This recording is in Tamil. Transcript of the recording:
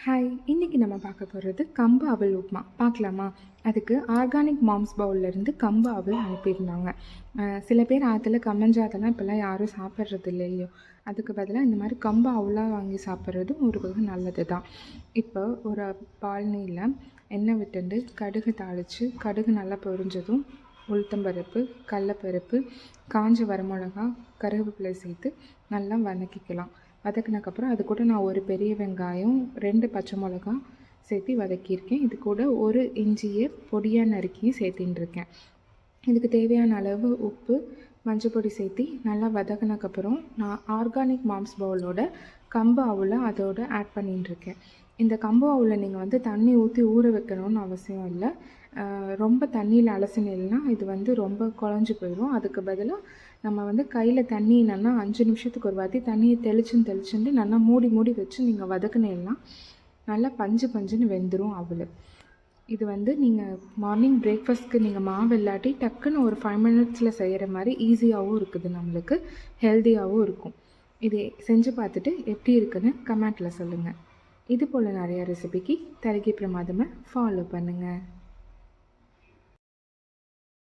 ஹாய், இன்றைக்கி நம்ம பார்க்க போகிறது கம்பு அவல் உப்புமா. பார்க்கலாமா? அதுக்கு ஆர்கானிக் மாம்ஸ் பவுல்லேருந்து கம்பு அவல் அனுப்பியிருந்தாங்க. சில பேர் அதில் கம்மஞ்சாதெல்லாம் இப்போல்லாம் யாரும் சாப்பிட்றது இல்லையோ, அதுக்கு பதிலாக இந்த மாதிரி கம்பு அவலாக வாங்கி சாப்பிட்றதும் ஒரு வகை நல்லது தான். இப்போ ஒரு பால்னியில் எண்ணெய் விட்டுண்டு கடுகு தாளித்து, கடுகு நல்லா பொரிஞ்சதும் உளுத்தம்பருப்பு, கடலப்பருப்பு, காஞ்ச வரமிளகா, கருவேப்பிலை சேர்த்து நல்லா வதக்கிக்கலாம். வதக்கினதுக்கப்புறம் அது கூட நான் ஒரு பெரிய வெங்காயம், 2 பச்சை மிளகா சேர்த்து வதக்கியிருக்கேன். இது கூட ஒரு இஞ்சியை பொடியாக நறுக்கி சேர்த்தின்ருக்கேன். இதுக்கு தேவையான அளவு உப்பு, மஞ்சள் பொடி சேர்த்து நல்லா வதக்கினதுக்கப்புறம் நான் ஆர்கானிக் மாம்ஸ் பவுலோட கம்பு அவலை அதோடு ஆட் பண்ணிட்டுருக்கேன். இந்த கம்பு அவலை நீங்கள் தண்ணி ஊற்றி ஊற வைக்கணும்னு அவசியம் இல்லை. ரொம்ப தண்ணியில் அலசினீங்கன்னா இது ரொம்ப குழஞ்சி போயிடும். அதுக்கு பதிலாக நம்ம கையில் தண்ணி என்னென்னா 5 நிமிஷத்துக்கு ஒரு வாட்டி தண்ணியை தெளிச்சுட்டு நல்லா மூடி வச்சு நீங்கள் வதக்குனீங்கன்னா நல்லா பஞ்சுன்னு வெந்துடும் அவல். இது நீங்கள் மார்னிங் பிரேக்ஃபாஸ்ட்க்கு நீங்கள் மாவு இல்லாட்டி டக்குன்னு ஒரு 5 மினிட்ஸில் செய்கிற மாதிரி ஈஸியாகவும் இருக்குது, நம்மளுக்கு ஹெல்த்தியாகவும் இருக்கும். இதை செஞ்சு பார்த்துட்டு எப்படி இருக்குன்னு கமெண்ட்டில் சொல்லுங்கள். இது போல் நிறையா ரெசிபிக்கு தரகி பிரமாதமாக ஃபாலோ பண்ணுங்கள்.